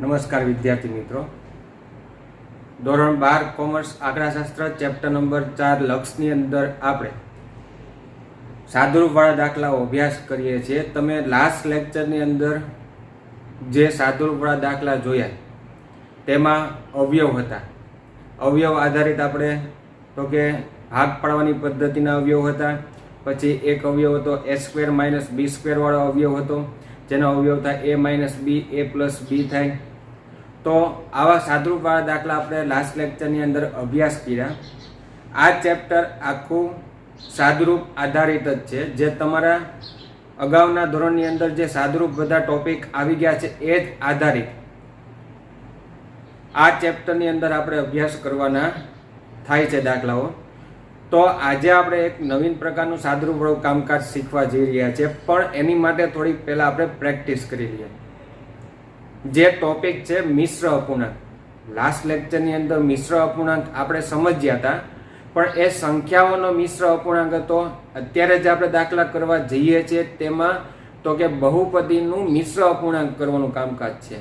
નમસ્કાર વિદ્યાર્થી મિત્રો, ધોરણ 12 કોમર્સ આંકડાશાસ્ત્ર ચેપ્ટર નંબર 4 લક્ષની અંદર આપણે સાદુરૂપવાળા દાખલાઓ અભ્યાસ કરીએ છીએ. તમે લાસ્ટ લેક્ચરની અંદર જે સાદુરૂપવાળા દાખલા જોયા તેમાં અવયવ હતા. અવયવ આધારિત આપણે તો કે ભાગ પાડવાની પદ્ધતિના અવયવ હતા. પછી એક અવયવ હતો a² - b² વાળો અવયવ હતો, જેનો અવયવ થાય a - b, a + b થાય. તો આવા સાદુરૂપવાળા દાખલા આપણે લાસ્ટ લેક્ચરની અંદર અભ્યાસ કર્યા. આ ચેપ્ટર આખું સાદુરૂપ આધારિત જ છે. જે તમારા અગાઉના ધોરણની અંદર જે સાદુરૂપ બધા ટોપિક આવી ગયા છે એ જ આધારિત આ ચેપ્ટરની અંદર આપણે અભ્યાસ કરવાના થાય છે દાખલાઓ. તો આજે આપણે એક નવીન પ્રકારનું સાદુરૂપવાળું કામકાજ શીખવા જઈ રહ્યા છીએ, પણ એની માટે થોડીક પહેલા આપણે પ્રેક્ટિસ કરી લઈએ. જે ટોપિક છે મિશ્ર અપૂર્ણાંક. લાસ્ટ લેક્ચરની અંદર મિશ્ર અપૂર્ણાંક આપણે સમજ્યા હતા, પણ એ સંખ્યાઓનો મિશ્ર અપૂર્ણાંક હતો. અત્યારે જે આપણે દાખલા કરવા જઈએ છીએ તેમાં તો કે બહુપદીનું મિશ્ર અપૂર્ણાંક કરવાનું કામકાજ છે.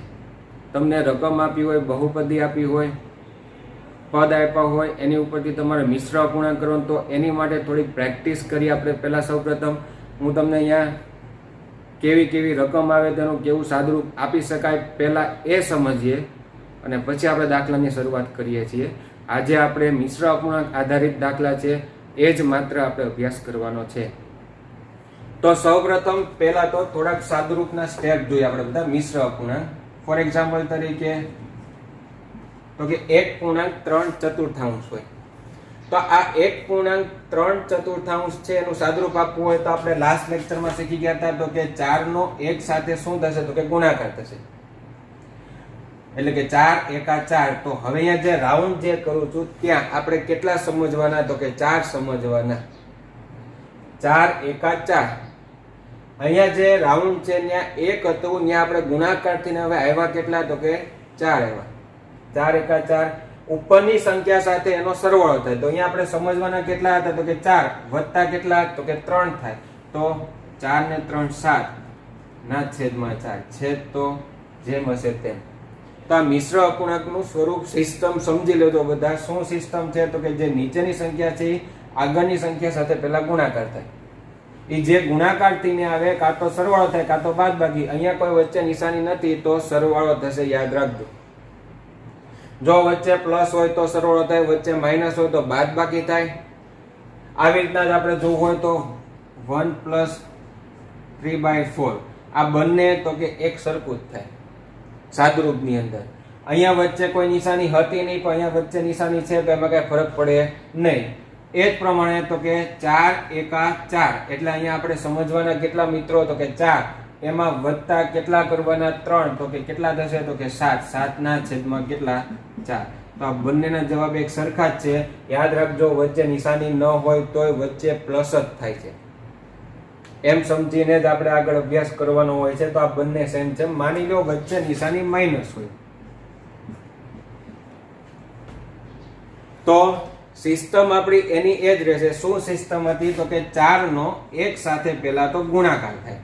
તમને રકમ આપી હોય, બહુપદી આપી હોય, પદ આપ્યા હોય, એની ઉપરથી તમારે મિશ્ર અપૂર્ણાંક કરવાનું. તો એની માટે થોડી પ્રેક્ટિસ કરી આપણે. પહેલાં સૌપ્રથમ હું તમને અહીંયા કેવી કેવી રકમ આવે તેનું કેવું સાદુરૂપ આપી શકાય પહેલાં એ સમજીએ, અને પછી આપણે દાખલાની શરૂઆત કરીએ છીએ. આજે આપણે મિશ્ર અપૂર્ણાંક આધારિત દાખલા છે એ જ માત્ર આપણે અભ્યાસ કરવાનો છે. તો સૌપ્રથમ પહેલાં તો થોડાક સાદુરૂપના સ્ટેપ જોઈએ આપણે બધા મિશ્ર અપૂર્ણાંક. ફોર એક્ઝામ્પલ તરીકે તો કે 1.3/4 હોય, તો આ 1.3/4 છે એનું સાદુરૂપ આપવું હોય તો આપણે લાસ્ટ લેક્ચરમાં શીખી ગયા હતા તો કે 4 નો 1 સાથે શું થશે તો કે ગુણાકાર થશે. એટલે કે 4 × 4. તો હવે અહીંયા જે રાઉન્ડ જે કરું છું ત્યાં આપણે કેટલા સમજવાના તો કે 4 સમજવાના. 4 × 4. અહીંયા જે રાઉન્ડ છે ત્યાં 1 હતું, ત્યાં આપણે ગુણાકારથી હવે આવ્યા કેટલા તો કે 4 આવ્યા. 4 × 4. ઉપરની સંખ્યા સાથે એનો સરવાળો થાય. તો અહીંયા આપણે સમજવાના કેટલા હતા તો કે 4 વત્તા કેટલા તો કે 3 થાય. તો 4 ને 3 7 ના છેદમાં 4. છેદ તો જેમ હશે તેમ. તો આ મિશ્ર અપૂર્ણાંકનું સ્વરૂપ સિસ્ટમ સમજી લેજો બધા. શું સિસ્ટમ છે તો કે જે નીચેની સંખ્યા છે એ આગળની સંખ્યા સાથે પહેલા ગુણાકાર થાય. એ જે ગુણાકારથી ને આવે કાં તો સરવાળો થાય કાં તો બાદબાકી. અહીંયા કોઈ વચ્ચે નિશાની નથી તો સરવાળો થશે, યાદ રાખજો. જો વચ્ચે પ્લસ હોય તો સરવાળો થાય, વચ્ચે માઇનસ હોય તો બાદબાકી થાય. આવી રીતના જ આપણે જોવું હોય તો 1 + 3/4 આ બંને તો કે એક સરખું જ થાય સાદુરૂપની અંદર. અહીંયા વચ્ચે કોઈ નિશાની હતી નહીં, પણ અહીંયા વચ્ચે નિશાની છે તો એમાં કઈ ફરક પડે નહીં. એ જ પ્રમાણે તો કે 4 × 4 એટલે અહીંયા આપણે સમજવાના કેટલા મિત્રો તો કે 4. એમાં વત્તા કેટલા કરવાના 3 તો કે કેટલા થશે તો કે 7. 7 ના છેદમાં કેટલા 4. તો આ બંનેના જવાબ એક સરખા જ છે. યાદ રાખજો, વચ્ચે નિશાની ન હોય તોય વચ્ચે પ્લસ જ થાય છે. એમ સમજીને જ આપણે આગળ અભ્યાસ કરવાનો હોય છે. તો આ બંને સેમ છે. માની લો વચ્ચે નિશાની માઇનસ હોય તો સિસ્ટમ આપણી એની એ જ રહેશે. શું સિસ્ટમ હતી તો કે 4 નો 1 સાથે પહેલા તો ગુણાકાર થાય.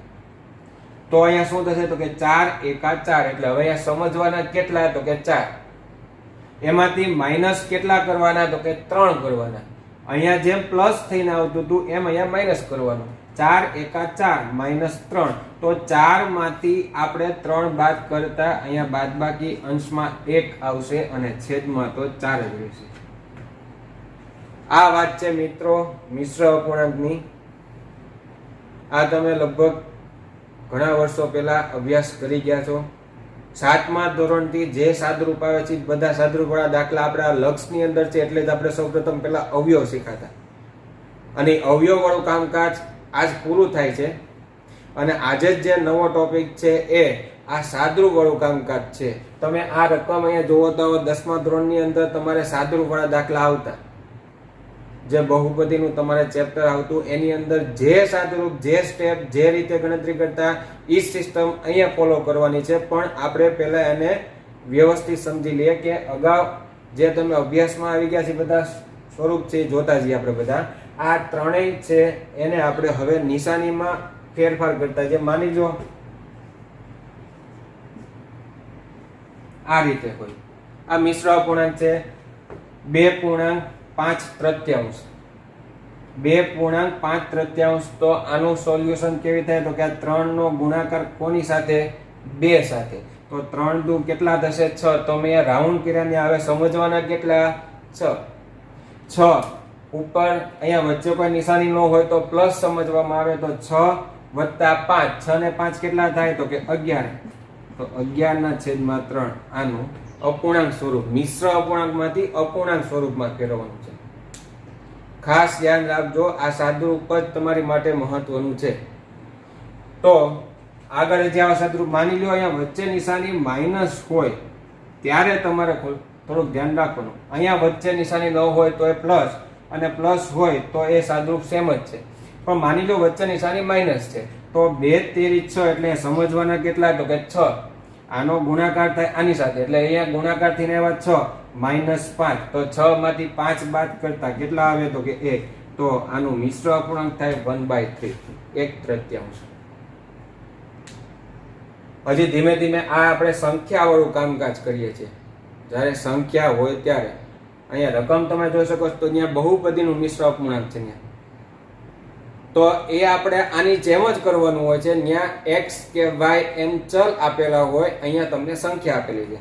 તો અહીંયા શું થશે તો કે 4 × 4 એટલે હવે અહીંયા સમજવાના કેટલા તો કે 4. એમાંથી માઇનસ કેટલા કરવાના તો કે 3 કરવાના. અહીંયા જેમ પ્લસ થઈને આવતું હતું એમ અહીંયા માઇનસ કરવાનું. 4 × 4 - 3. તો 4 માંથી આપણે 3 બાદ કરતા અહીંયા બાદબાકી અંશમાં 1 આવશે અને છેદમાં તો 4 જ રહેશે. આ વાત છે મિત્રો મિશ્ર અપૂર્ણાંકની. આ તમે લગભગ ઘણા વર્ષો પહેલા અભ્યાસ કરી ગયા છો. 7મા ધોરણથી જે સાદુરૂપ આવે છે બધા સાદુરૂપવાળા દાખલા આપણા લક્ષની અંદર છે. એટલે જ આપણે સૌપ્રથમ પહેલા અવયવ શીખાતા, અને અવયવ વાળું કામકાજ આજ પૂરું થાય છે. અને આજે જ જે નવો ટોપિક છે એ આ સાદુરૂપ વાળું કામકાજ છે. તમે આ રકમ અહીંયા જોવો તો 10મા ધોરણની અંદર તમારે સાદુરૂપ વાળા દાખલા આવતા. જે બહુપદીનું તમારે ચેપ્ટર આવતું એની અંદર જે સાદુરૂપ, જે સ્ટેપ, જે રીતે ગણતરી કરતા એ સિસ્ટમ અહીંયા ફોલો કરવાની છે. પણ આપણે પહેલા એને વ્યવસ્થિત સમજી લઈએ કે અગાઉ જે તમે અભ્યાસમાં આવી ગયા છે બધા સ્વરૂપ છે જોતા જઈએ આપણે બધા. આ ત્રણેય છે એને આપણે હવે નિશાનીમાં ફેરફાર કરતા. જે માની લો આ રીતે હોય. આ મિશ્ર અપૂર્ણાંક છે 2.5 2.5 તો આનું સોલ્યુશન કેવી થાય તો કે આ 3 નો ગુણાકાર કોની સાથે 2 સાથે તો 3 દુ કેટલા થશે 6 તો મેં રાઉન્ડ કર્યા ને હવે સમજવાના કેટલા 6 ઉપર અહીંયા વચ્ચે કોઈ નિશાની ન હોય તો પ્લસ સમજવામાં આવે તો 6 + 5 6 ને 5 કેટલા થાય તો કે 11 તો 11/3 આનું અપૂર્ણાંક સ્વરૂપ મિશ્ર અપૂર્ણાંકમાંથી અપૂર્ણાંક સ્વરૂપમાં ફેરવવાનું છે. ખાસ ધ્યાન રાખજો આ સાદુરૂપ જ તમારી માટે મહત્વનું છે. તો આગળ જે આ સાદુરૂપ માની લો અહીંયા વચ્ચે નિશાની માઈનસ હોય ત્યારે તમારે થોડુંક ધ્યાન રાખવાનું. અહીંયા વચ્ચે નિશાની ન હોય તો એ પ્લસ અને પ્લસ હોય તો એ સાદુરૂપ સેમ જ છે. પણ માની લો વચ્ચે નિશાની માઈનસ છે તો 2 તેરી 6 એટલે સમજવાના કેટલા તો કે 6 આનો ગુણાકાર થાય આની સાથે એટલે અહીંયા ગુણાકાર થઈને આવ્યા 6 - 5 તો 6 માંથી 5 બાદ કરતા કેટલા આવે તો કે 1 તો આનું મિશ્ર અપૂર્ણાંક થાય 1/3 1/3. હજી ધીમે ધીમે આ આપણે સંખ્યા વાળું કામકાજ કરીએ છીએ. જ્યારે સંખ્યા હોય ત્યારે અહીંયા રકમ તમે જોઈ શકો છો તો અહીંયા બહુપદીનું મિશ્ર અપૂર્ણાંક છે ત્યાં તો એ આપણે આની જેમ જ કરવાનું હોય છે. ત્યાં x કે y એમ ચલ આપેલા હોય અહીંયા તમને સંખ્યા આપેલી છે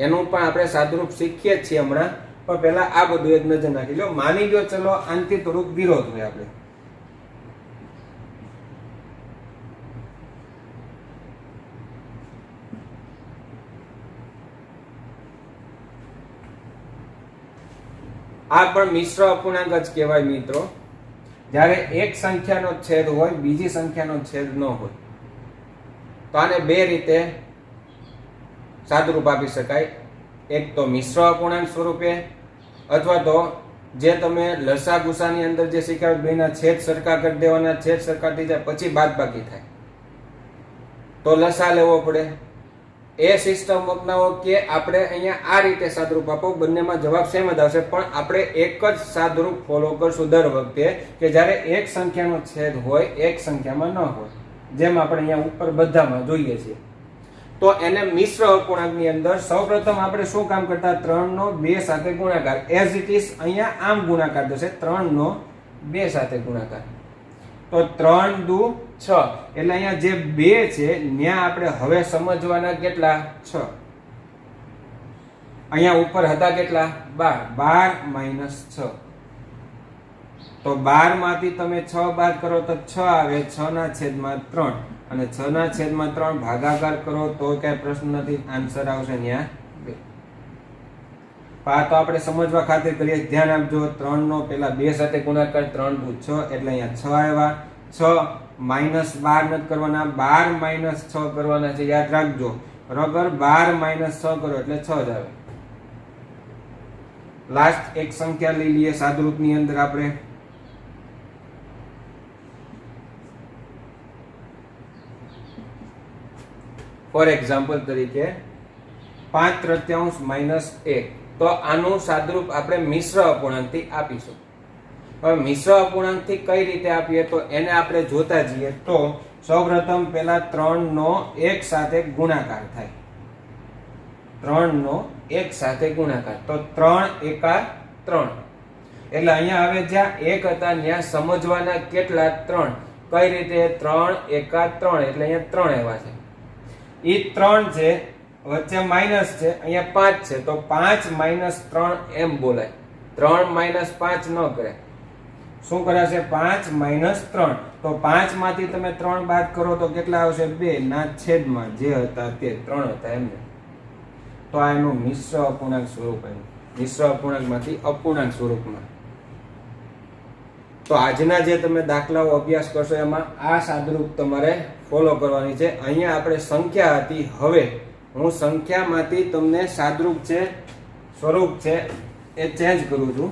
એનું પણ આપણે સાદુરૂપ શીખીએ જ છીએ હમણાં. પણ પહેલા આ બધું એક નજર નાખી લો. માની લો ચલો આનાથી થોડુંક વિરોધ હોય આપણે આ પણ મિશ્ર અપૂર્ણાંક જ કહેવાય મિત્રો. જ્યારે એક સંખ્યાનો છેદ હોય બીજી સંખ્યાનો છેદ ન હોય તો આને બે રીતે સાદુરૂપ આપી શકાય. એક તો મિશ્ર અપૂર્ણાંક સ્વરૂપે અથવા તો જે તમે લસા ગુસાની અંદર જે શીખ્યા બેના છેદ સરખા કરી દેવાના છેદ સરખા થઈ જાય પછી બાદબાકી થાય તો લસા લેવો પડે. એ સિસ્ટમ અપનાવો કે આપણે અહીંયા આ રીતે સાદુરૂપ આપો બંનેમાં જવાબ સેમ જ આવશે પણ આપણે એક જ સાદુરૂપ ફોલો કરશું દર વખતે કે જ્યારે એક સંખ્યાનો છેદ હોય એક સંખ્યામાં ન હોય જેમ આપણે અહીંયા ઉપર બધામાં જોઈએ છીએ. તો એને મિશ્ર અપૂર્ણાંકની અંદર સૌપ્રથમ આપણે શું કામ કરતા 3 નો 2 સાથે ગુણાકાર એઝ ઇટ ઇઝ અહીંયા આમ ગુણાકાર થશે 3 નો 2 સાથે ગુણાકાર તો 3 દુ 6 એટલે અહીંયા જે 2 છે ત્યાં આપણે હવે સમજવાના કેટલા 6 અહીંયા ઉપર હતા કેટલા 12 6 તો 12 માંથી તમે 6 બાદ કરો તો 6 આવે 6/3 અને 6/3 ભાગાકાર કરો તો કઈ પ્રશ્ન નથી આન્સર આવશે ત્યાં 2. તો આપણે સમજવા ખાતર કરીએ ધ્યાન આપજો 3 નો પેલા 2 સાથે ગુણાકાર 3 દુ 6 એટલે અહીંયા 6 આવ્યા 6 -12 નથી કરવાના 12 - 6 કરવાના છે યાદ રાખજો બરાબર 12 - 6 કરો એટલે 6 જ આવે. લાસ્ટ એક સંખ્યા લઈ લઈએ સાદુરૂપની અંદર આપણે ફોર એક્ઝામ્પલ તરીકે 5/3 - 1 તો આનું સાદુરૂપ આપણે મિશ્ર અપૂર્ણાંકથી આપીશું. હવે મિશ્ર અપૂર્ણાંકથી કઈ રીતે આપીએ તો એને આપણે જોતા જઈએ તો સૌપ્રથમ પહેલા 3 નો 1 સાથે ગુણાકાર થાય 3 નો 1 સાથે ગુણાકાર તો 3 × 3 એટલે અહીંયા હવે જ્યાં 1 હતા ત્યાં સમજવાના કેટલા 3 કઈ રીતે 3 × 3 એટલે અહીંયા 3 એવા છે ઈ 3 છે વચ્ચે માઈનસ છે અહીંયા 5 છે તો 5 - 3 એમ બોલાય 3 - 5 ન કરે શું કરાશે 5 - 3 તો 5 માંથી તમે 3 બાદ કરો તો કેટલા આવશે 2 ના છેદમાં જે હતા તે 3 હતા એમને તો આ એનું મિશ્ર અપૂર્ણાંક સ્વરૂપ આવ્યું મિશ્ર અપૂર્ણાંકમાંથી અપૂર્ણાંક સ્વરૂપમાં. તો આજના જે તમે દાખલાઓ અભ્યાસ કરશો એમાં આ સાદુરૂપ તમારે ફોલો કરવાની છે. અહીંયા આપણે સંખ્યા હતી હવે હું સંખ્યામાંથી તમને સાદુરૂપ છે સ્વરૂપ છે એ ચેન્જ કરું છું.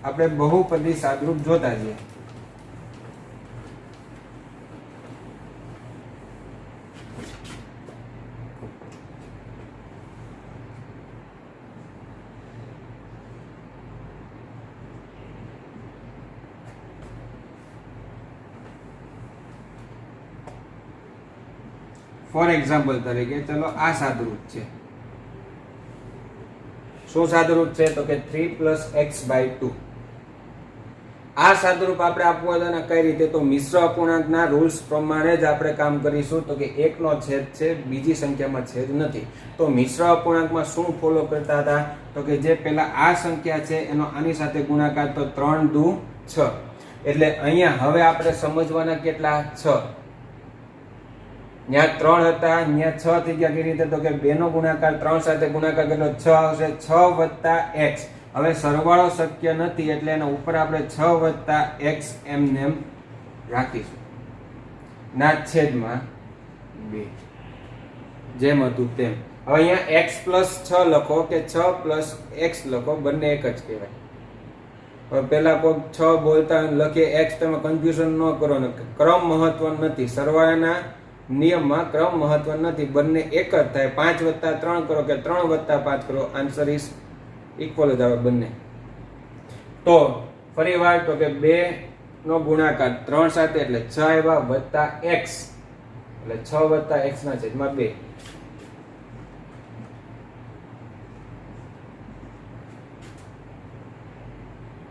આપણે બહુપદી સાદુરૂપ જોતા જઈએ. ફોર એક્ઝામ્પલ તરીકે ચલો આ સાદુરૂપ છે શું સાદુરૂપ છે તો કે 3 + x/2. આ સાદુરૂપ આપણે આપવું હોય તો કઈ રીતે, તો મિશ્ર અપૂર્ણાંકના રૂલ્સ પ્રમાણે જ આપણે કામ કરીશું. તો કે 1 નો છેદ છે, બીજી સંખ્યામાં છેદ નથી. તો મિશ્ર અપૂર્ણાંકમાં શું ફોલો કરતા હતા તો કે જે પેલા આ સંખ્યા છે એનો આની સાથે ગુણાકાર, તો 3 દુ 6. એટલે અહીંયા હવે આપણે સમજવાના કેટલા 6. ત્યાં 3 હતા, ત્યાં 6 થઈ ગયા. કેવી રીતે, તો કે 2 નો ગુણાકાર 3 સાથે ગુણાકાર કેટલો 6 આવશે, 6 + x. હવે સરવાળો શક્ય નથી એટલે એના ઉપર આપણે 6 + x એમને રાખીશું ના છેદમાં 2 જેમ હતું તેમ. હવે અહીંયા x + 6 લખો કે 6 + x લખો, બંને એક જ કહેવાય. હવે પેલા કોઈ 6 બોલતા લખીએ x, તમે કન્ફ્યુઝન ન કરો ને. ક્રમ મહત્વ નથી, સરવાળાના નિયમમાં ક્રમ મહત્વ નથી, બંને એક જ થાય. 5 + 3 કરો કે 3 + 5 કરો, આન્સર ઇઝ ઇક્વલ જ આવે બંને. તો ફરી વાર, તો કે 2 નો ગુણાકાર 3 સાથે એટલે 6 આવ્યા + x એટલે 6 + x ના છેદમાં 2.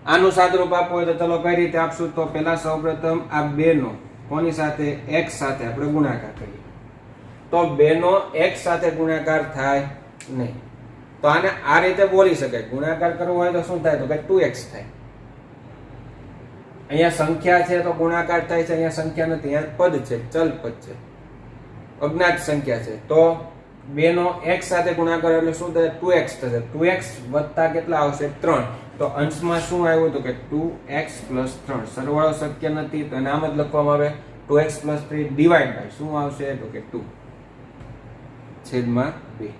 આનું સાદુરૂપ આપવું હોય તો ચલો કઈ રીતે આપશું, તો પેલા સૌપ્રથમ આ 2 નો કોની સાથે, x સાથે આપણે ગુણાકાર કરીએ. તો 2 નો x સાથે ગુણાકાર થાય નહીં. તો આને આ રીતે બોલી શકાય, ગુણાકાર કરવો હોય તો શું થાય તો કે 2x થાય. અહીંયા સંખ્યા છે તો ગુણાકાર થાય છે, અહીંયા સંખ્યા નથી, અહીંયા પદ છે, ચલ પદ છે, અજ્ઞાત સંખ્યા છે. તો 2 નો x સાથે ગુણાકાર એટલે શું થાય, 2x થશે. 2x વત્તા કેટલા આવશે 3. તો અંશમાં શું આવ્યું તો કે 2x + 3. સરવાળો શક્ય નથી તો નામ જ લખવામાં આવે 2x + 3 ડિવાઈડ બાય શું આવશે તો કે 2 છેદમાં 2.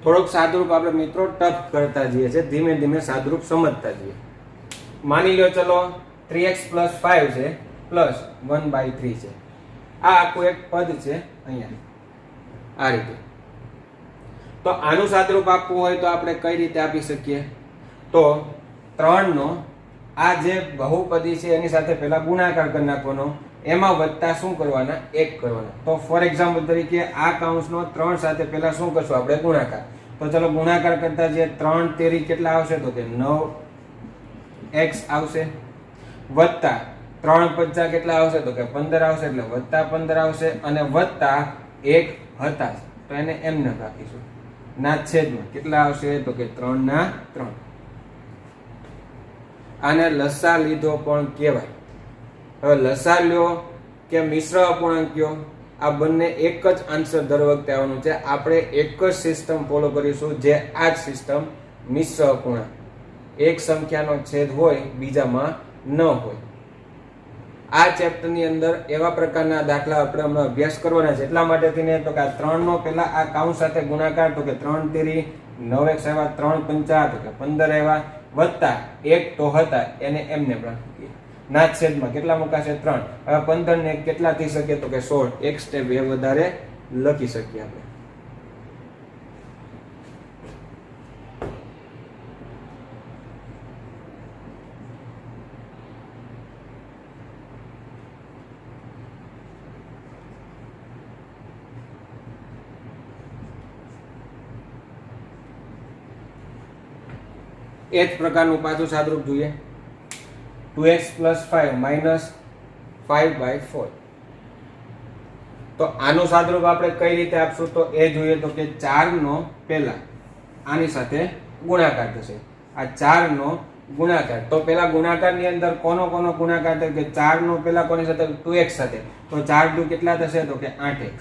થોડોક સાદુરૂપ આપણે મિત્રો ટફ કરતા જઈએ છે, ધીમે ધીમે સાદુરૂપ સમજતા જઈએ. માની લો ચલો 3x + 5 છે પ્લસ 1/3 છે. આ આખું એક પદ છે અહીંયા આ રીતે. તો આનું સાદુરૂપ આપવું હોય તો આપણે કઈ રીતે આપી શકીએ, તો 3 નો આ જે બહુપદી છે એની સાથે પહેલા ગુણાકાર કરી નાખવાનો, એમાં વત્તા શું કરવાના 1 કરવાના. તો ફોર એક્ઝામ્પલ તરીકે આ કૌંસનો 3 સાથે પહેલા શું કરશું આપણે ગુણાકાર. તો ચલો ગુણાકાર કરતા જે 3 તેરી કેટલા આવશે તો કે 9x આવશે, વત્તા 3 પંચા કેટલા આવશે તો કે 15 આવશે, એટલે વત્તા 15 આવશે, અને વત્તા 1 હતા તો એને એમને રાખીશું ના છેદમાં કેટલા આવશે તો કે 3 ના 3. આને લસા લીધો પણ કહેવાય. હવે લસા લ્યો કે મિશ્ર અપૂર્ણાંક લ્યો, આ બંને એક જ આન્સર દર વખતે આવવાનું છે. આપણે એક જ સિસ્ટમ ફોલો કરીશું, જે આ જ સિસ્ટમ મિશ્ર અપૂર્ણાંક. એક સંખ્યાનો છેદ હોય બીજામાં ન હોય. આ ચેપ્ટર ની અંદર એવા પ્રકારના દાખલા આપણે હમણાં અભ્યાસ કરવાના છે. એટલા માટે થઈને તો કે આ 3 નો પેલા આ કૌંસ સાથે ગુણાકાર, તો કે 3 તેરી 9x આવ્યા, 3 પંચા તો કે 15 આવ્યા, વત્તા 1 તો હતા એને એમને રાખીએ ના છેદમાં કેટલા મુકાશે 3. હવે 15 ને કેટલા થઈ શકે તો કે 16. એક સ્ટેપ એ વધારે લખી શકીએ આપણે. એ જ પ્રકારનું પાછું સાદુરૂપ જોઈએ. 2x + 5 - 5/4. તો આનું સાદુરૂપ આપણે કઈ રીતે આપશું તો એ જોઈએ. તો કે 4 નો પહેલા આની સાથે ગુણાકાર થશે. આ 4 નો ગુણાકાર, તો પેલા ગુણાકાર ની અંદર કોનો ગુણાકાર થાય કે 4 નો પહેલા કોની સાથે 2x સાથે. તો 4 દુ કેટલા થશે તો કે 8x.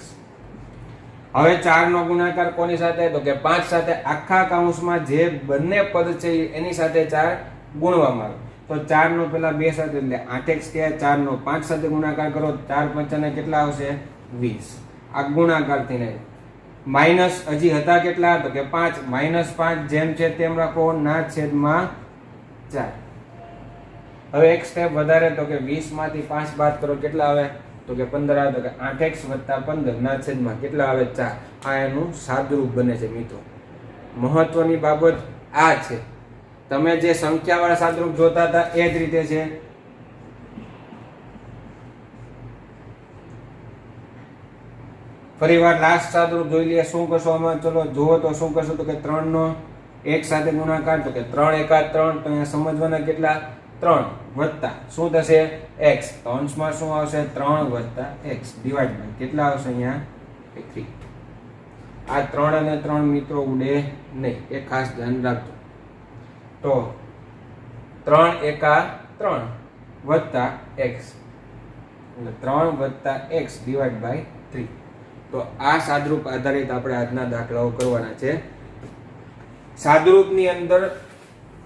હવે 4 નો ગુણાકાર કોની સાથે તો કે 5 સાથે. આખા કૌંસમાં જે બંને પદ છે એની સાથે 4 ગુણવામાં આવે. તો 4 નો પેલા 2 સાથે એટલે 8x કે 4 નો 5 સાથે ગુણાકાર કરો, 4 પંચાને કેટલા આવશે 20. આ ગુણાકાર થઈને માઈનસ હજી હતા કેટલા તો કે 5. -5 જેમ છે તેમ રાખો ના છેદમાં 4. હવે એક સ્ટેપ વધારે, તો કે 20 માંથી 5 બાદ કરો કેટલા આવે તો કે 15 આવે. તો કે 8x + 15 ના છેદમાં કેટલા આવે 4. આ એનું સાદુરૂપ બને છે મિત્રો. મહત્વની બાબત આ છે. તમે જે સંખ્યાવાળા સાદુરૂપ જોતા હતા એ જ રીતે છે. ફરીવાર લાસ્ટ સાદુરૂપ જોઈ લઈએ. શું કરશો આમાં? ચલો જુઓ તો શું કરશો તો કે 3 નો 1 સાથે ગુણાકાર, તો કે 3 એકા 3, તો અહીંયા સમજવાના કેટલા 3 વત્તા શું થશે x, તો અંશમાં શું આવશે 3 વત્તા x ડિવાઈડ બાય કેટલા આવશે અહીંયા 3. આ 3 અને 3 મિત્રો ઉડે નહીં, એ ખાસ ધ્યાન રાખજો. તો 3 એકા 3 વત્તા x એટલે 3 વત્તા x ડિવાઈડ બાય 3. તો આ સાદરૂપ આધારિત આપણે આજના દાખલાઓ કરવાના છે. સાદરૂપની અંદર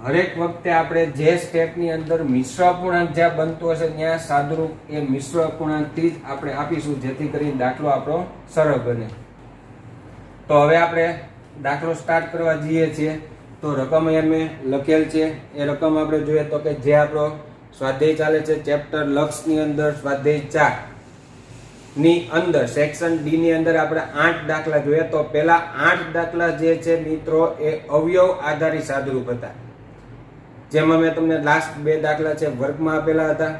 હરેક વખતે આપણે જે સ્ટેપની અંદર મિશ્ર અપૂર્ણાંક જ્યાં બનતો હશે ત્યાં સાદરૂપ એ મિશ્ર અપૂર્ણાંકથી જ આપણે આપીશું, જેથી કરીને દાખલો આપણો સરળ બને. તો હવે આપણે દાખલો સ્ટાર્ટ કરવા જઈએ છીએ. તો રકમ અહીંયા મેં લખેલ છે, એ રકમ આપણે જોઈએ તો કે જે આપણો સ્વાધ્યાય ચાલે છે ચેપ્ટર લક્ષની અંદર સ્વાધ્યાય 4 ની અંદર સેક્શન ડી ની અંદર આપણે 8 દાખલા જોઈએ. તો પહેલા 8 દાખલા જે છે મિત્રો એ અવયવ આધારિત સાદરૂપ હતા, જેમાં મેં તમને લાસ્ટ 2 દાખલા છે વર્ગમાં આપેલા હતા.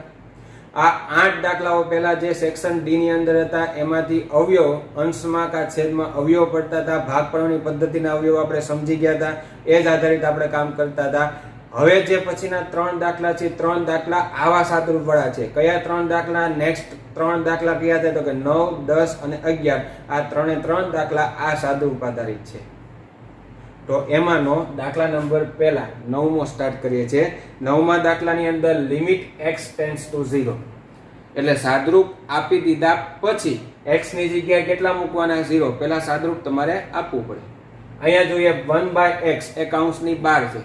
આ 8 દાખલાઓ પહેલા જે સેક્શન ડી ની અંદર હતા એમાંથી અવયવ અંશમાં કા છેદમાં અવયવ પડતા હતા, ભાગ પાડવાની પદ્ધતિના અવયવ આપણે સમજી ગયા હતા, એ જ આધારિત આપણે કામ કરતા હતા. હવે જે પછીના 3 દાખલા છે 3 દાખલા આવા સાદરૂપ વાળા છે. કયા 3 દાખલા? નેક્સ્ટ 3 દાખલા કયા છે તો કે 9, 10 અને 11. આ 3 દાખલા આ સાદરૂપ આધારિત છે. તો એમાંનો દાખલા નંબર પહેલા 9મો સ્ટાર્ટ કરીએ છીએ. 9મા દાખલાની અંદર લિમિટ x ટેન્ડ્સ ટુ 0 એટલે સાદરૂપ આપી દીધા પછી x ની જગ્યાએ કેટલા મૂકવાના? 0. પહેલા સાદરૂપ તમારે આપવું પડે. અહીંયા જોઈએ 1/x એ કૌંસની બહાર છે.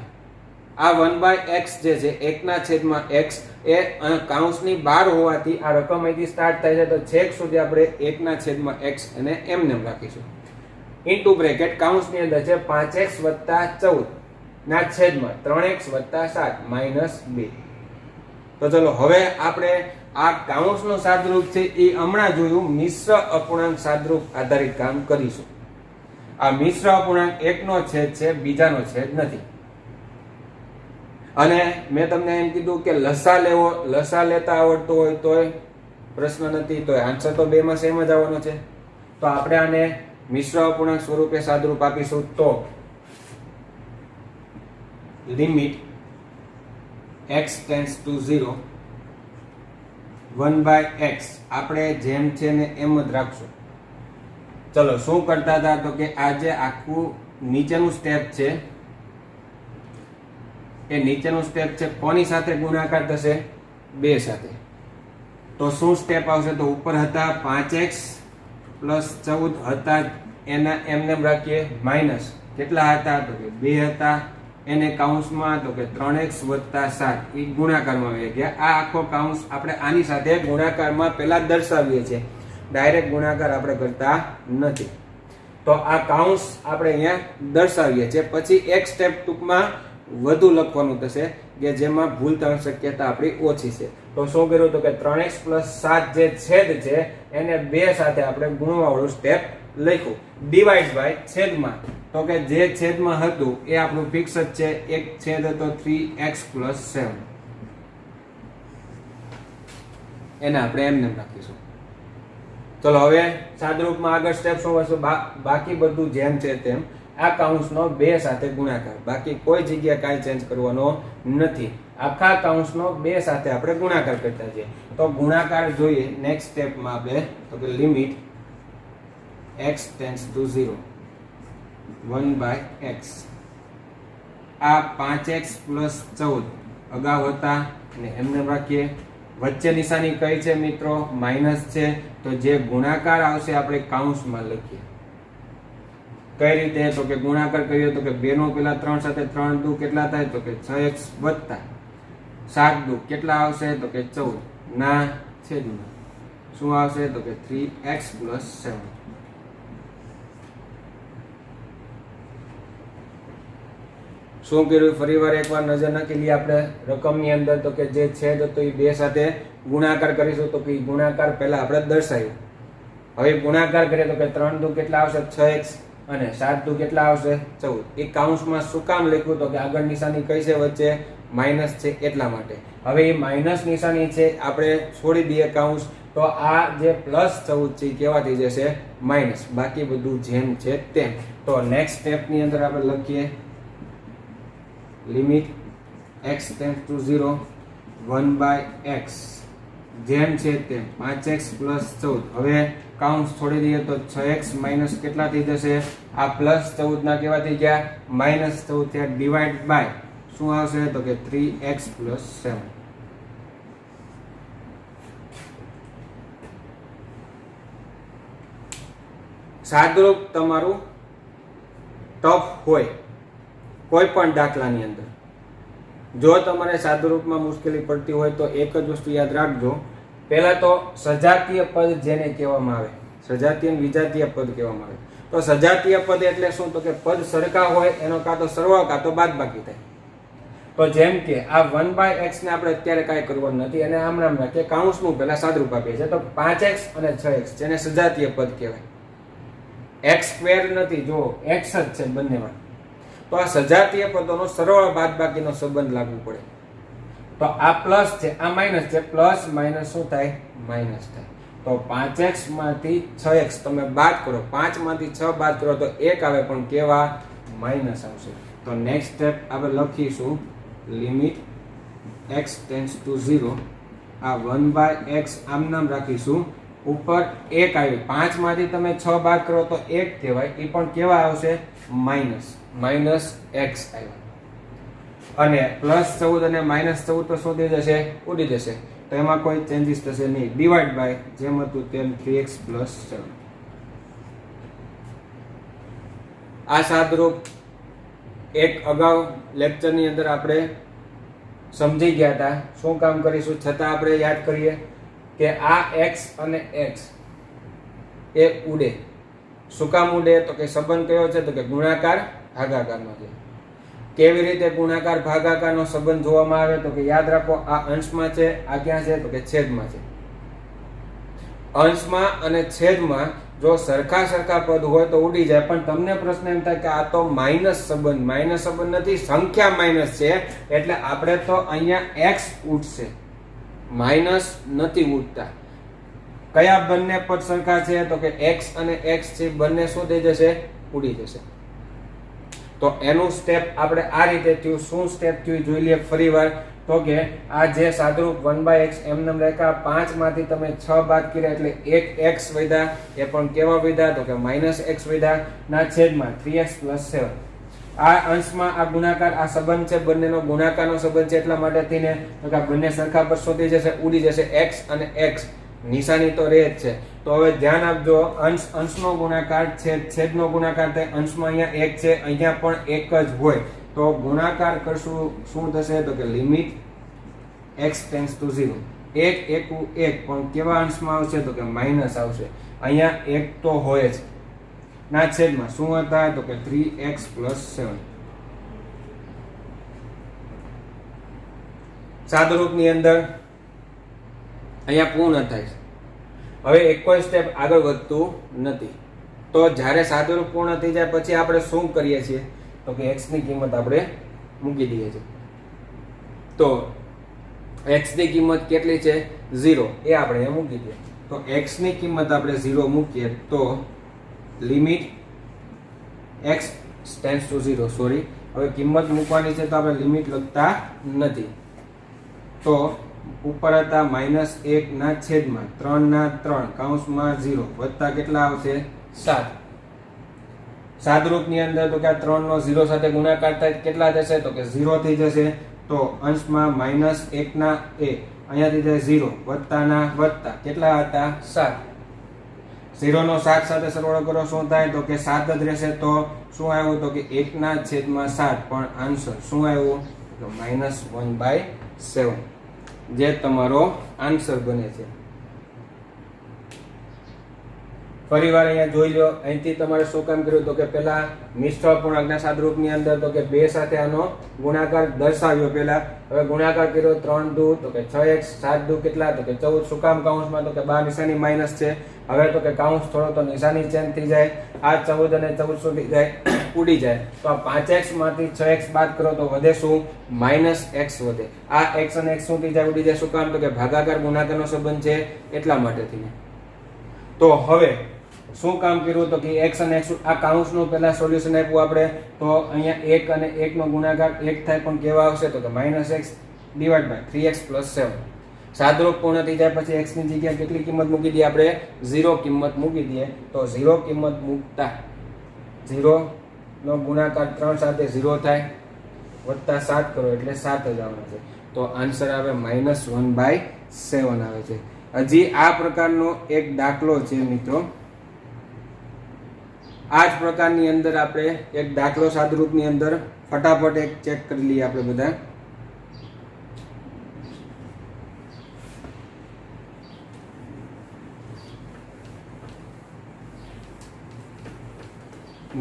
આ 1/x જે છે 1/x એ કૌંસની બહાર હોવાથી આ રકમ અહીંથી સ્ટાર્ટ થાય છે, તો છેક સુધી આપણે 1/x એને એમને રાખીશું. ઇન્ટુ બ્રેકેટ કૌંસની અંદર છે 5x + 14 ના છેદમાં 3x + 7 -2. તો ચલો હવે આપણે આ કૌંસનું સાદરૂપ છે એ હમણાં જોયું, મિશ્ર અપૂર્ણાંક સાદરૂપ આધારિત કામ કરીશું. આ મિશ્ર અપૂર્ણાંક એકનો છેદ છે, બીજાનો છેદ નથી. અને મેં તમને એમ કીધું કે લસા લેતા આવડતો હોય તોય પ્રશ્ન નથી, તો આન્સર તો બેમાં સેમ જ આવવાનો છે. તો આપણે આને મિશ્ર અપૂર્ણાંક સ્વરૂપે સાદરૂપ આપીશું. તો limit x tends to 0 1/x આપણે જેમ છે ને એમ જ રાખશું. ચલો શું કરતા હતા તો કે આ જે આખું નીચેનું સ્ટેપ છે એ નીચેનું સ્ટેપ છે કોની સાથે ગુણાકાર થશે? 2 સાથે. તો શું સ્ટેપ આવશે? તો ઉપર હતા 5x + 14 હતા, એના એમને રાખીએ માઇનસ કેટલા હતા તો કે 2 હતા, એને કૌંસમાં તો કે 3x + 7 એ ગુણાકારમાં આવી ગયા. આ આખો કૌંસ આપણે આની સાથે ગુણાકારમાં પહેલા દર્શાવીએ છીએ, ડાયરેક્ટ ગુણાકાર આપણે કરતા નથી. તો આ કૌંસ આપણે અહીંયા દર્શાવીએ છીએ. પછી એક સ્ટેપ ટૂંકમાં વધુ લખવાનું થશે કે જેમાં ભૂલ થવાની શક્યતા આપણી ઓછી છે. તો શું કર્યું તો કે 3x + 7 જે છેદ છે એને 2 સાથે આપણે ગુણવાવાળું સ્ટેપ લખ્યું. ડિવાઈડ બાય છેદમાં, તો કે જે છેદમાં હતું એ આપણું ફિક્સ જ છે, એક છેદ હતો 3x + 7 એને આપણે એમને રાખીશું. ચલો હવે સાદરૂપમાં આગળ સ્ટેપ શું હશે? બાકી બધું જેમ છે તેમ આ કૌંસનો 2 સાથે ગુણાકાર, બાકી કોઈ જગ્યાએ કાંઈ ચેન્જ કરવાનો નથી. આખા કૌંસનો 2 સાથે આપણે ગુણાકાર કરતા જઈએ. તો ગુણાકાર જોઈએ નેક્સ્ટ સ્ટેપમાં આપણે તો કે limit x tends to 0 1/x. આ 5x + 14 અગાઉ હતા અને એમને રાખીએ. વચ્ચે નિશાની કઈ છે મિત્રો? માઇનસ છે. તો જે ગુણાકાર આવશે આપણે કૌંસમાં લખીએ. કઈ રીતે? તો કે ગુણાકાર કરીએ તો કે 2 નો પેલા 3 સાથે 3 દુ કેટલા થાય તો કે 6x + 7 દુ કેટલા આવશે તો કે 14 ના છેદમાં શું આવશે તો કે 3x + 7. શું કર્યું? ફરીવાર એકવાર નજર નાખી લઈએ આપણે રકમની અંદર. તો કે જે છેદ હતો એ 2 સાથે ગુણાકાર કરીશું. તો કે ગુણાકાર પહેલા આપણે દર્શાવ્યું. હવે ગુણાકાર કરીએ તો કે 3 દુ કેટલા આવશે 6x અને 7 દુ કેટલા આવશે 14. એ કૌંસમાં શું કામ લખ્યું? તો કે આગળ નિશાની કઈ છે? વચ્ચે માઇનસ છે એટલા માટે. હવે એ માઇનસ નિશાની છે આપણે છોડી દઈએ કૌંસ, તો આ જે +14 છે કેવા થઈ જશે માઇનસ, બાકી બધું જેમ છે તેમ. તો નેક્સ્ટ સ્ટેપ ની અંદર આપણે લખીએ limit x tend two 0 1/x જેમ છે તેમ 5x + 14. હવે કાઉન્સ છોડી દઈએ તો 6x માઇનસ કેટલા થઈ જશે, આ +14 ના કેવા થઈ ગયા -14 થયા, ડિવાઈડ બાય શું આવશે તો કે 3x + 7. સાદુરૂપ તમારું ટફ હોય કોઈ પણ દાખલાની અંદર, જો તમારે સાદુરૂપમાં મુશ્કેલી પડતી હોય તો એક જ વસ્તુ યાદ રાખજો. પહેલા તો સજાતીય પદ જેને કહેવામાં આવે, સજાતીય અને વિજાતીય પદ કહેવામાં આવે. તો સજાતીય પદ એટલે શું તો કે પદ સરખા હોય એનો કાં તો સરવાળો કાં તો બાદબાકી થાય. તો જેમ કે આ 1/x ને આપણે અત્યારે કાંઈ કરવાનું નથી અને આમ નામ રાખીએ, કાઉન્સનું પહેલા સાદુરૂપ આપીએ છીએ. તો 5x અને 6x જેને સજાતીય પદ કહેવાય, x² નથી, જો x જ છે બંનેમાં. તો આ સજાતીય પદોનો સરવાળો બાદબાકીનો સંબંધ લાગુ પડે. તો આ પ્લસ છે આ માઇનસ છે, પ્લસ માઇનસ શું થાય માઇનસ થાય. તો 5x માંથી 6x તમે બાદ કરો, 5 માંથી 6 બાદ કરો તો 1 આવે, પણ કેવા માઇનસ આવશે. તો નેક્સ્ટ સ્ટેપ આપણે લખીશું લિમિટ x ટેન્ડ્સ ટુ 0, આ 1/x આમ નામ રાખીશું, ઉપર 1 આવી, 5 માંથી તમે 6 બાદ કરો તો 1 કહેવાય, એ પણ કેવા આવશે માઇનસ -x આવ્યા. અને +14 અને -14 તો શું થઈ જશે ઉડી જશે, તો એમાં કોઈ ચેન્જીસ થશે નહીં, ડિવાઈડ બાય જેમ હતું તેમ 3x + 7. આ સાદરૂપ એક અગાઉ લેક્ચરની અંદર આપણે સમજી ગયા હતા. શું કામ કરીશું છતાં આપણે યાદ કરીએ કે આ x અને x એ ઉડે. શું કામ ઉડે તો કે સંબંધ કયો છે તો કે ગુણાકાર ભાગાકારનો છે. કેવી રીતે ગુણાકાર ભાગાકારનો સંબંધ જોવામાં આવે તો કે યાદ રાખો, આ અંશમાં છે, આ ક્યાં છે તો કે છેદમાં છે. અંશમાં અને છેદમાં જો સરખા પદ હોય તો ઉડી જાય, પણ તમને પ્રશ્ન એમ થાય કે આ તો માઇનસ સંબંધ નથી, સંખ્યા માઇનસ છે, એટલે આપણે તો અહીંયા x ઉડશે, માઇનસ નથી ઉડતા. કયા બંને પદ સરખા છે તો કે x અને x છે, બંને શું થઈ જશે ઉડી જશે. તો એનું સ્ટેપ આપણે આ રીતે થયું. શું સ્ટેપ થયું જોઈ લઈએ ફરીવાર. તો કે આ જે સાદુરૂપ 1/x એમને રેખા 5 માંથી તમે 6 બાદ કર્યા એટલે 1x વધ્યા, એ પણ કેવા વધ્યા તો કે -x વધ્યા, ના છેદમાં 3x + 7. આ અંશમાં આ ગુણાકાર, આ સંબંધ છે બંનેનો ગુણાકારનો સંબંધ છે, એટલા માટે થઈને તો કે બંને સરખા પર શું થઈ જશે ઉડી જશે, x અને x નિશાની તો રહે જ છે. તો હવે ધ્યાન આપજો, અંશનો ગુણાકાર છેદનો ગુણાકાર થાય, અંશમાં અહીંયા 1 છે, અહીંયા પણ 1 જ હોય, તો ગુણાકાર કરશું શું થશે તો કે લિમિટ x ટેન્ડ્સ ટુ 0, 1 એકુ 1, પણ કેવા અંશમાં આવશે તો કે માઇનસ આવશે. અહીંયા 1 તો હોય જ, ના છેદમાં શું હતા તો કે 3x + 7. સાદુરૂપની અંદર અહીંયા પૂર્ણ થાય છે. હવે એક કોઈ સ્ટેપ આગળ વધતું નથી. તો જ્યારે સાદુરૂપ પૂર્ણ થઈ જાય પછી આપણે શું કરીએ છીએ તો કે x ની કિંમત આપણે મૂકી દઈએ છીએ. તો x ની કિંમત કેટલી છે 0, એ આપણે મૂકી દઈએ. તો x ની કિંમત આપણે 0 મૂકીએ તો limit x tends to 0, sorry હવે કિંમત મૂકવાની છે તો આપણે લિમિટ લખતા નથી. તો ઉપર હતા -1 ના છેદમાં 3 ના 3 કૌંસમાં 0 વત્તા કેટલા આવશે 7. સાદુરૂપની અંદર તો કે 3 નો 0 સાથે ગુણાકાર થાય કેટલા થશે તો કે 0 થઈ જશે. તો અંશમાં -1 ના a અહીંયાથી થાય 0 વત્તા ના વત્તા કેટલા હતા 7. 0 નો 7 સાથે સરવાળો કરો શું થાય તો કે 7 જ રહેશે. તો શું આવ્યું તો કે 1 ના છેદમાં 7, પણ આન્સર શું આવ્યું તો -1/7, જે તમારો આન્સર બને છે. ફરીવાર અહીંયા જોઈ લો, અહીંથી તમારે શું કામ કર્યું તો કે પેલા મિશ્ર અપૂર્ણાંકના સાદુરૂપની અંદર તો કે 2 સાથે આનો ગુણાકાર દર્શાવ્યો પેલા. હવે ગુણાકાર કર્યો 3 દુ તો કે 6x, 7 દુ કેટલા તો કે 14. શું કામ કાઉન્સમાં તો કે બહાર નિશાની માઈનસ છે. હવે તો કે કાઉન્સ થોડો તો નિશાની ચેન્જ થઈ જાય. આ 14 અને 14 શું થઈ જાય? ઉડી જાય. તો આ 5x માંથી 6x બાદ કરો તો વધે શું? -x વધે. આ x અને x શું થઈ જાય? ઉડી જાય. શું કામ તો કે ભાગાકાર ગુણાકારનો સંબંધ છે એટલા માટેથી. તો હવે શું કામ કર્યું તો કે x અને x આ કાઉન્સનું પહેલા સોલ્યુશન આપ્યું આપણે. તો અહીંયા 1 અને 1 નો ગુણાકાર 1 થાય પણ કેવા આવશે તો કે -x / 3x + 7. સાદરૂપ પૂર્ણ થઈ જાય પછી x ની જગ્યાએ કેટલી કિંમત મૂકી દઈએ આપણે? 0 કિંમત મૂકી દઈએ. તો 0 કિંમત મૂકતા 0 નો ગુણાકાર 3 સાથે 0 થાય, વત્તા 7 કરો એટલે 7 જ આવવાનો છે. તો આન્સર આવે -1/7 આવે છે. હજી આ પ્રકારનો એક દાખલો છે મિત્રો. આ જ પ્રકારની અંદર આપણે એક દાખલો સાદુરૂપની અંદર ફટાફટ એક ચેક કરી લઈએ આપણે બધા.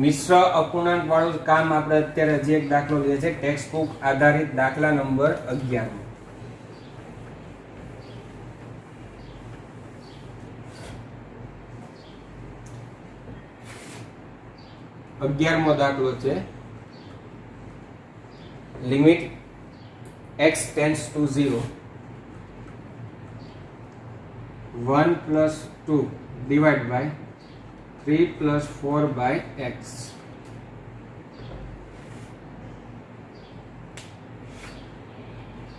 મિશ્ર અપૂર્ણાંક વાળું કામ આપણે અત્યારે જે એક દાખલો લે છે, ટેક્સ્ટ બુક આધારિત દાખલા નંબર 11. અગિયારમો દાખલો છે. Limit x tends to 0 1 + 2 divide by 3 + 4/x.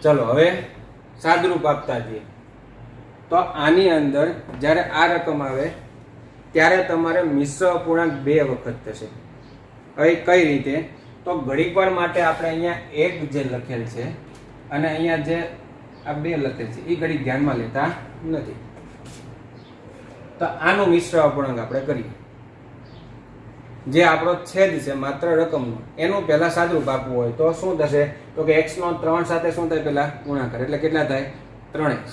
ચલો હવે સાદરૂપ આપતા જઈએ. તો આની અંદર જ્યારે આ રકમ આવે ત્યારે તમારે મિશ્ર અપૂર્ણાંક 2 વખત થશે. હવે કઈ રીતે? તો ઘડીકવાર માટે આપણે અહીંયા 1 જે લખેલ છે અને અહીંયા જે આ 2 લખેલ છે એ ઘડીક ધ્યાનમાં લેતા નથી. તો આનું મિશ્ર અપૂર્ણાંક આપણે કરીએ. જે આપણો છેદ છે માત્ર રકમનો, એનું પહેલા સાદરૂપ આપવું હોય તો શું થશે તો કે x નો 3 સાથે શું થાય? પહેલા ગુણાકાર એટલે કેટલા થાય? 3x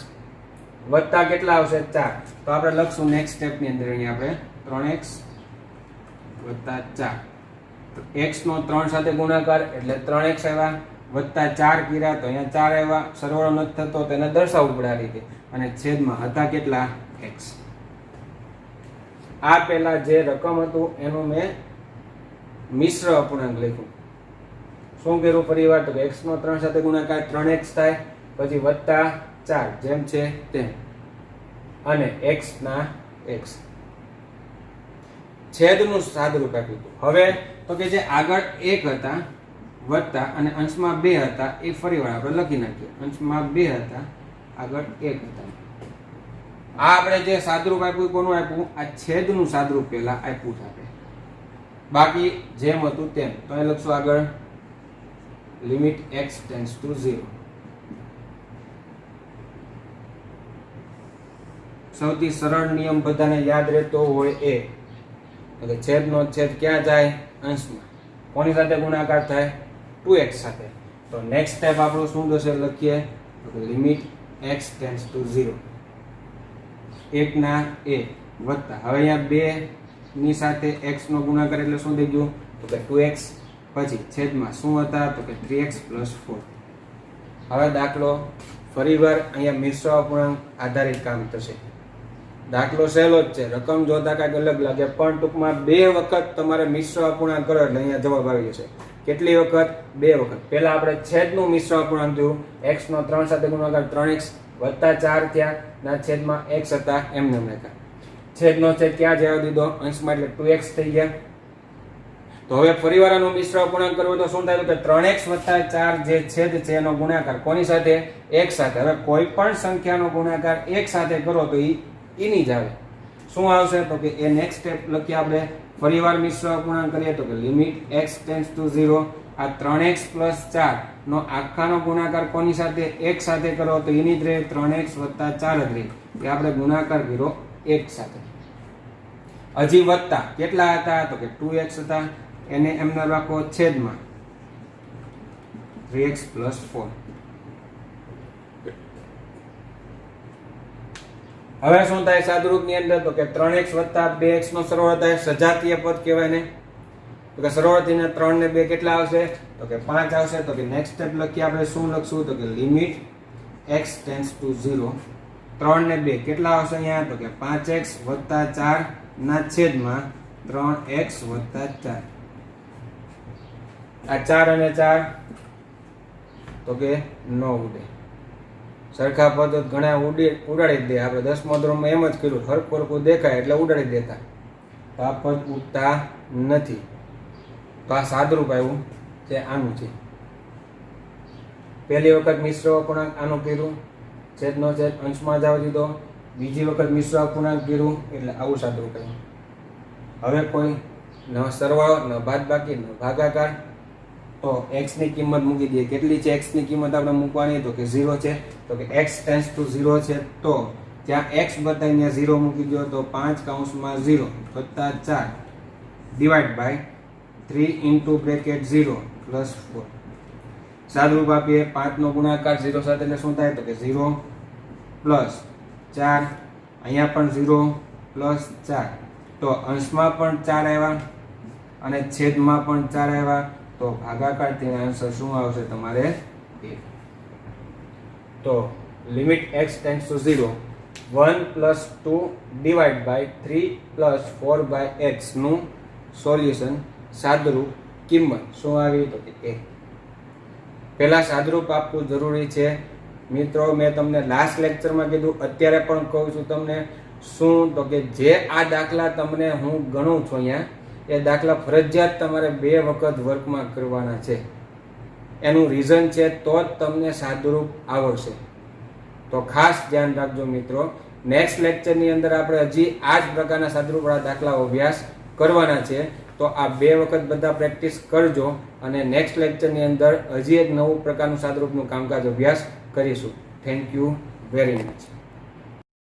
વત્તા કેટલા આવશે? 4. તો આપણે લખશું નેક્સ્ટ સ્ટેપ ની અંદર અહીંયા આપણે 3x વત્તા 4. x નો 3 સાથે ગુણાકાર એટલે 3x આવ્યા, વત્તા 4 કર્યા તો અહીંયા 4 આવ્યા. સરવાળો નથી થતો તો એને દર્શાવવું પડે આ રીતે. અને છેદમાં હતા કેટલા? x. આ પહેલા જે રકમ હતું એનું મેં મિશ્ર અપૂર્ણાંક લખ્યું. શું કર્યું ફરીવાર તો x નો 3 સાથે ગુણાકાર 3x થાય, પછી વત્તા 4 જેમ છે તેમ, અને x ના x. છેદનું સાદરૂપ આપ્યું હતું. હવે તો કે જે આગળ 1 હતા વત્તા અને અંશમાં 2 હતા એ ફરીવાર આપણે લખી નાખીએ. અંશમાં 2 હતા, આગળ 1 હતા. આ આપણે જે સાદરૂપ આપ્યું કોનું આપ્યું? આ છેદનું સાદરૂપ પહેલા આપ્યું છે આપણે. બાકી જેમ હતું તેમ. તો એ લખશું આગળ લિમિટ x ટેન્ડ્સ ટુ 0. સૌથી સરળ નિયમ બધાને યાદ રહેતો હોય એ એટલે છેદનો છેદ ક્યાં જાય? અંશમાં. કોની સાથે ગુણાકાર થાય? 2x સાથે. તો નેક્સ્ટ સ્ટેપ આપણું શું થશે? લખીએ તો લિમિટ x ટેન્ડ્સ ટુ 0. 1 ના a વત્તા, હવે અહીંયા 2 ની સાથે x નો ગુણાકાર એટલે શું થઈ ગયું તો કે 2x, પછી છેદમાં શું હતા તો કે 3x + 4. હવે દાખલો ફરીવાર અહીંયા મિશ્ર અપૂર્ણાંક આધારિત કામ થશે. દાખલો સહેલો જ છે, રકમ જોતા કાંઈક અલગ લાગે, પણ ટૂંકમાં 2 વખત તમારે મિશ્ર અપૂર્ણાંક કરો એટલે અહીંયા જવાબ આવી જશે. કેટલી વખત? 2 વખત. પહેલા આપણે છેદનું મિશ્ર અપૂર્ણાંક જોયું. x નો 3 સાથે ગુણાકાર 3x વત્તા 4 થયા, ના છેદમાં x હતા એમને લખ્યા. છેદનો છેદ ક્યાં જવા દીધો? અંશમાં, એટલે 2x થઈ ગયા. તો હવે ફરીવાર આનું મિશ્ર અપૂર્ણાંક કરવું તો શું થાય કે 3x વત્તા 4 જે છેદ છે એનો ગુણાકાર કોની સાથે? x સાથે. હવે કોઈ પણ સંખ્યાનો ગુણાકાર x સાથે કરો તો એની જ આવે. શું આવશે તો કે એ નેક્સ્ટ સ્ટેપ લખીએ આપણે. ફરીવાર મિશ્ર અપૂર્ણાંક કરીએ તો કે લિમિટ x ટેન્ડ્સ ટુ 0. આ 3x + 4 નો આખાનો ગુણાકાર કોની સાથે? x સાથે કરો તો એની જ રહે 3x વત્તા 4 જ રહે. એ આપણે ગુણાકાર કર્યો x સાથે. હજી વત્તા કેટલા હતા તો કે 2x હતા, એને એમને રાખો છેદમાં 3x + 4. હવે શું થાય સાદુરૂપની અંદર? તો કે 3x વત્તા 2x નો સરવાળો થાય, સજાતીય પદ કહેવાય ને. તો કે સરવાળો થઈને 3 ને 2 કેટલા આવશે? તો કે 5 આવશે. તો કે નેક્સ્ટ સ્ટેપ લખીએ આપણે. શું લખશું? તો કે લિમિટ x ટેન્ડ્સ ટુ 0. 3 ને 2 કેટલા આવશે અહીંયા? તો કે 5x વત્તા 4 ના છેદમાં 3x વત્તા 4. આ 4 અને 4 તો કે ન ઉડે. સરખા પદ ઘણા ઉડાડી દે. આપણે 10મા ધોરણમાં એમ જ કર્યું, હરખું દેખાય એટલે ઉડાડી દેતા. તો આ પદ ઉડતા નથી. તો આ સાદુરૂપ આવ્યું જે આનું છે. પહેલી વખત મિશ્ર અપૂર્ણાંક આનું કર્યું, છેદનો છેદ અંશમાં જવા દીધો. બીજી વખત મિશ્ર અપૂર્ણાંક કર્યું એટલે આવું સાદુરૂપ આવ્યું. હવે કોઈ ન સરવાળો, ન બાદબાકી, ન ભાગાકાર. તો x ની કિંમત મૂકી દઈએ. કેટલી છે x ની કિંમત આપણે મૂકવાની? તો કે 0 છે. તો કે x ટેન્ડ્સ ટુ 0 છે. તો ત્યાં x બતાવીને 0 મૂકી દો. તો 5 કૌંસમાં 0 વત્તા 4 divide by 3 into bracket 0 plus 4. સાદુરૂપ આપીએ. 5 નો ગુણાકાર 0 સાથે એટલે શું થાય? તો કે 0 પ્લસ 4. અહીંયા પણ 0 પ્લસ 4. તો અંશમાં પણ 4 આવ્યા અને છેદમાં પણ 4 આવ્યા. તો ભાગાકાર થી આન્સર શું આવશે તમારે? 1. તો limit x tends to 0 1 plus 2 divide by 3 plus 4 by x નું સોલ્યુશન સાદુરૂપ કિંમત શું આવી? તો કે 1. પહેલા સાદુરૂપ આપવું જરૂરી છે મિત્રો. મેં તમને લાસ્ટ લેક્ચરમાં કીધું, અત્યારે પણ કહું છું તમને. શું? તો કે જે આ દાખલા તમને હું ગણું છું અહીંયા, એ દાખલા ફરજિયાત તમારે 2 વખત વર્કમાં કરવાના છે. એનું રીઝન છે તો જ તમને સાદુરૂપ આવડશે. તો ખાસ ધ્યાન રાખજો મિત્રો. નેક્સ્ટ લેક્ચરની અંદર આપણે હજી આ જ પ્રકારના સાદુરૂપવાળા દાખલાઓ અભ્યાસ કરવાના છે. તો આ 2 વખત બધા પ્રેક્ટિસ કરજો અને નેક્સ્ટ લેક્ચરની અંદર હજી એક નવું પ્રકારનું સાદુરૂપનું કામકાજ અભ્યાસ કરીશું. Thank you very much.